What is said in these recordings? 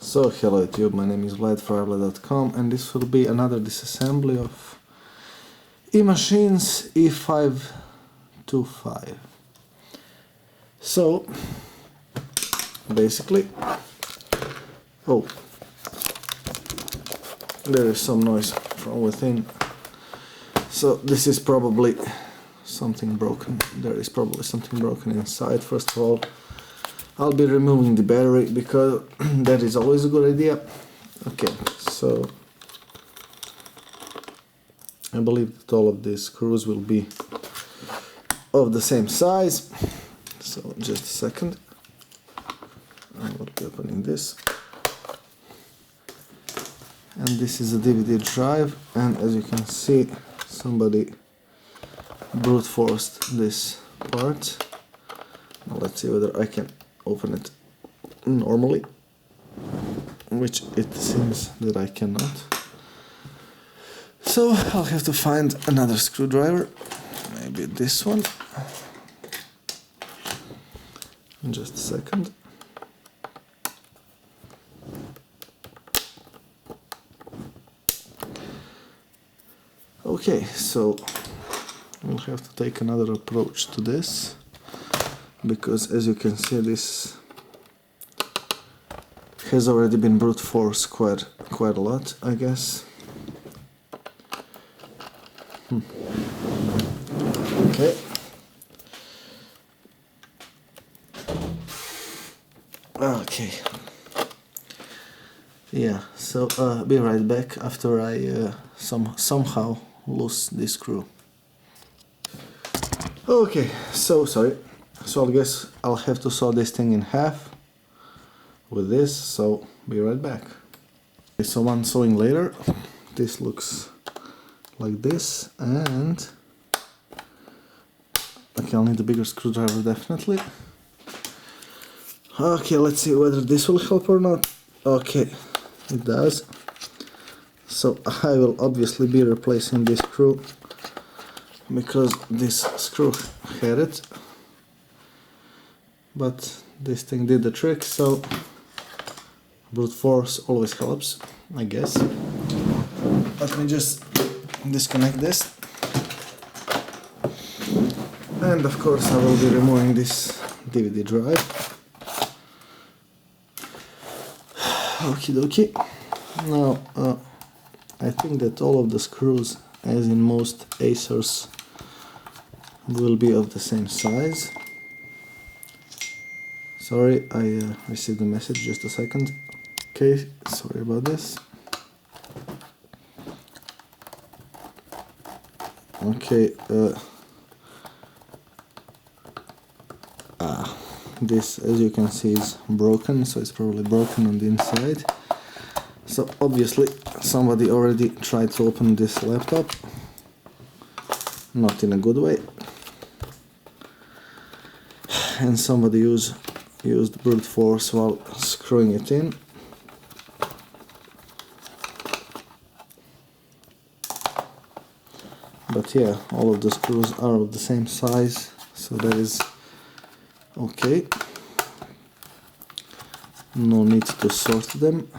So hello YouTube, my name is Vlad and this will be another disassembly of eMachines E525. So basically, oh, there is some noise from within. So this is probably something broken. There is probably something broken inside. First of all, I'll be removing the battery because that is always a good idea. Okay, so I believe that all of these screws will be of the same size. So just a second, I will be opening this. And this is a DVD drive, and as you can see, somebody brute forced this part. Now let's see whether I can open it normally, which it seems that I cannot. So I'll have to find another screwdriver, maybe this one. In just a second. Okay, so we'll have to take another approach to this, because as you can see, this has already been brute force quite a lot, I guess. Okay. Okay. Yeah, so be right back after I somehow loose this screw. Okay, so sorry. So I guess I'll have to saw this thing in half with this, so be right back. Okay, so one sewing later, this looks like this, and okay, I'll need a bigger screwdriver definitely. Okay, let's see whether this will help or not. Okay, it does. So I will obviously be replacing this screw because this screw had it, but this thing did the trick, so brute force always helps, I guess. Let me just disconnect this, and of course I will be removing this DVD drive. Okie dokie. Now I think that all of the screws, as in most Acers, will be of the same size. Sorry, I received a message, just a second. Okay, sorry about this. Okay, this, as you can see, is broken, so it's probably broken on the inside. So obviously somebody already tried to open this laptop, not in a good way, and somebody used brute force while screwing it in. But yeah, all of the screws are of the same size, so that is okay. No need to sort them.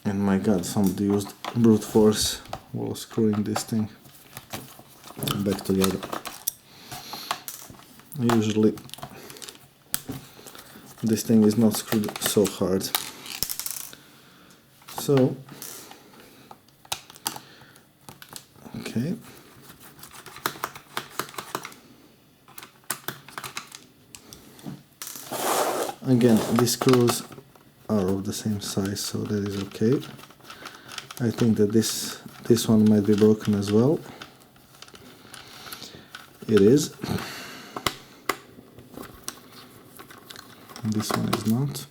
And my god, somebody used brute force while screwing this thing back together. Usually this thing is not screwed so hard. So, okay. Again, these screws are of the same size, so that is okay. I think that this one might be broken as well. It is. This one is not.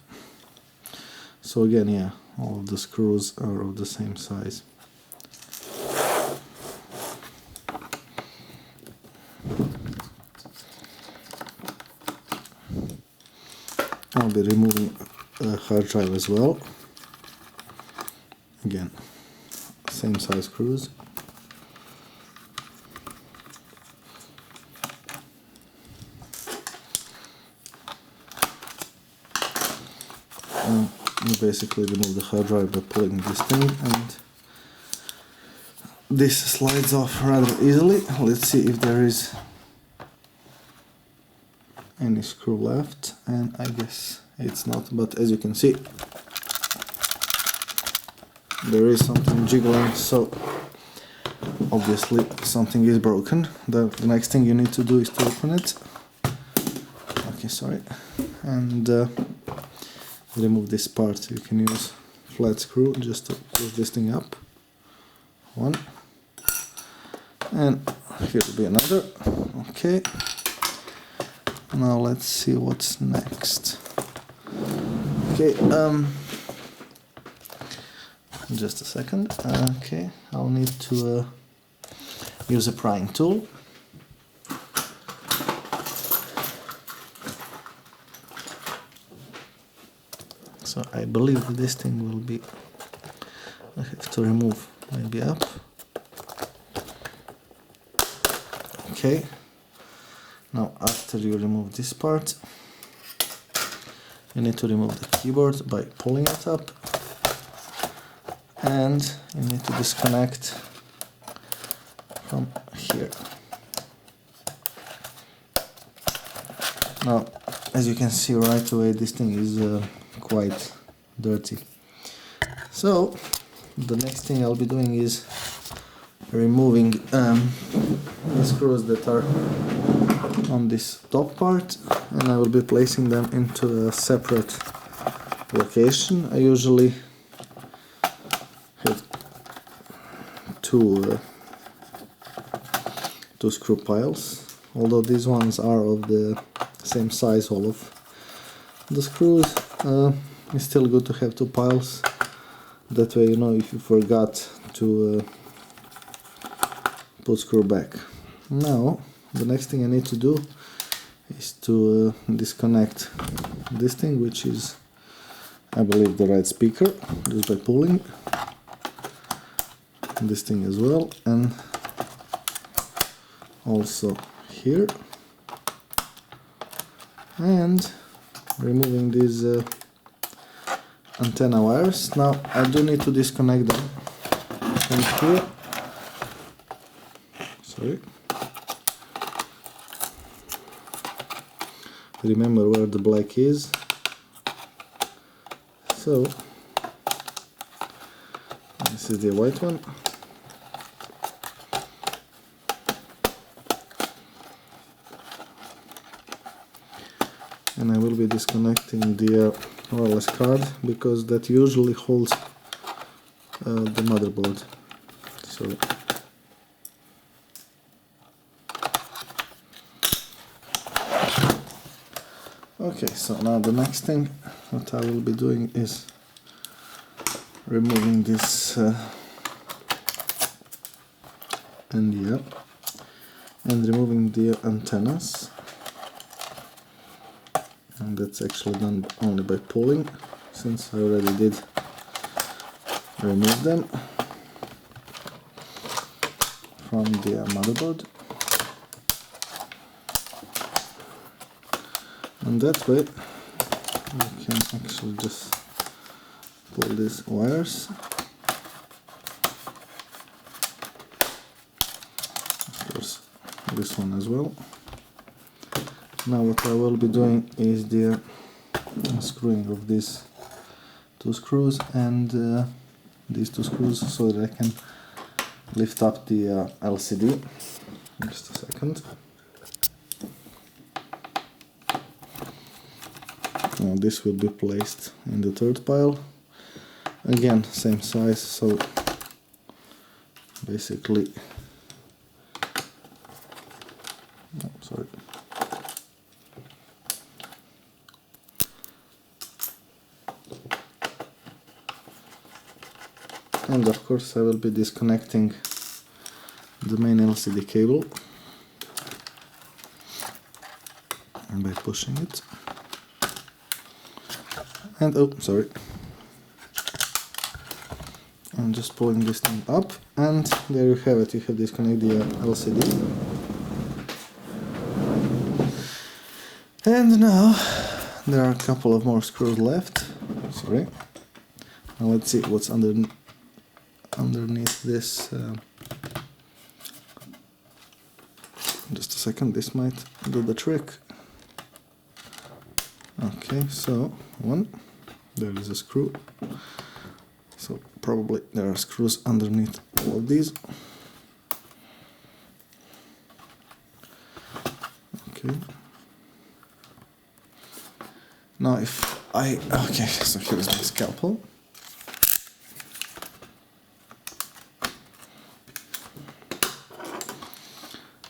So again, yeah, all of the screws are of the same size. I'll be removing a hard drive as well. Again, same size screws. you basically remove the hard drive by pulling this thing, and this slides off rather easily. Let's see if there is any screw left, and I guess it's not, but as you can see there is something jiggling, so obviously something is broken. The next thing you need to do is to open it. Okay, sorry. And remove this part. You can use flat screw just to push this thing up. One. And here will be another. Okay. Now let's see what's next. Okay, just a second. Okay, I'll need to use a prying tool. So I believe this thing will be, I have to remove maybe up. Okay, now after you remove this part, you need to remove the keyboard by pulling it up, and you need to disconnect from here. Now, as you can see right away, this thing is quite dirty. So the next thing I'll be doing is removing the screws that are on this top part, and I will be placing them into a separate location. I usually have two screw piles, although these ones are of the same size, all of the screws. It's still good to have two piles, that way you know if you forgot to put screw back. Now the next thing I need to do is to disconnect this thing, which is, I believe, the right speaker, just by pulling this thing as well, and also here, and removing these antenna wires. Now I do need to disconnect them from here. Sorry. Remember where the black is. So this is the white one. And I will be disconnecting the wireless card, because that usually holds the motherboard. So okay, so now the next thing what I will be doing is removing this NDR and removing the antennas, and that's actually done only by pulling, since I already did remove them from the motherboard. And that way you can actually just pull these wires. Of course, this one as well. Now what I will be doing is the unscrewing of these two screws and these two screws, so that I can lift up the LCD. Just a second. Now this will be placed in the third pile. Again, same size, so basically, oh, sorry. And of course I will be disconnecting the main LCD cable by pushing it. And oh, sorry. I'm just pulling this thing up, and there you have it. You have disconnected the LCD. And now there are a couple of more screws left. sorry. Now let's see what's underneath this. Just a second, this might do the trick. Okay, so there is a screw. So probably there are screws underneath all of these. Okay. Now okay, so here's my scalpel.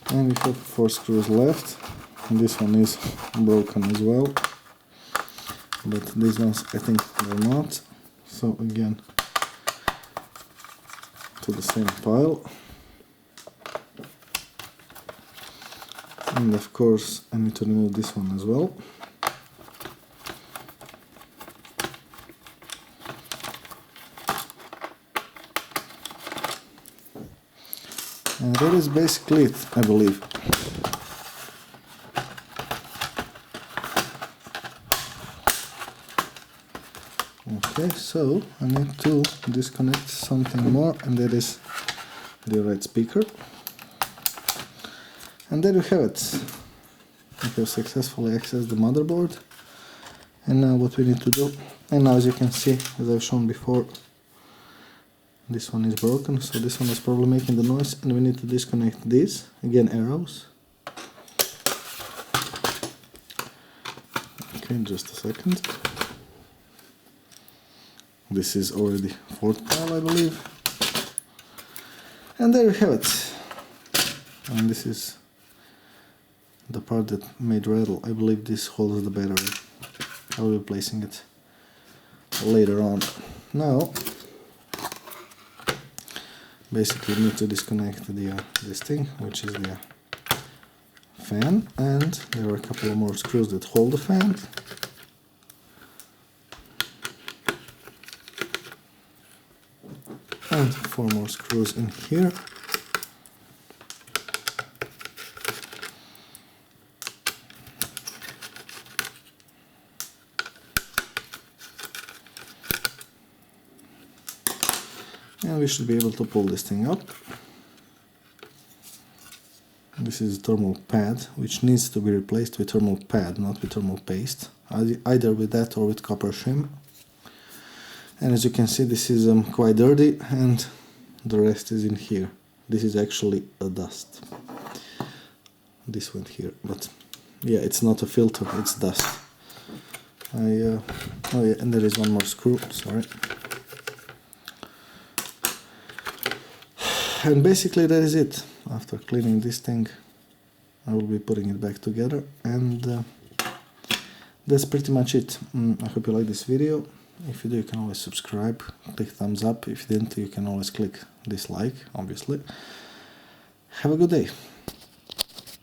And we have 4 screws left. And this one is broken as well. But these ones I think they're not. So again, to the same pile. And of course I need to remove this one as well. And that is basically it, I believe. Okay, so I need to disconnect something more, and that is the right speaker. And there you have it. We have successfully accessed the motherboard. And now what we need to do, and now as you can see, as I've shown before, this one is broken, so this one is probably making the noise, and we need to disconnect these, again arrows. Okay, just a second. This is already 4th pile, I believe. And there you have it. And this is the part that made rattle. I believe this holds the battery. I will be placing it later on. Now, basically need to disconnect this thing, which is the fan, and there are a couple of more screws that hold the fan. And 4 more screws in here. And we should be able to pull this thing up. This is a thermal pad, which needs to be replaced with thermal pad, not with thermal paste. Either with that or with copper shim. And as you can see, this is quite dirty, and the rest is in here. This is actually a dust. This went here, but yeah, it's not a filter, it's dust. Oh yeah, and there is one more screw, sorry. And basically that is it. After cleaning this thing, I will be putting it back together, and that's pretty much it. I hope you like this video. If you do, you can always subscribe, click thumbs up. If you didn't, you can always click dislike, obviously. Have a good day.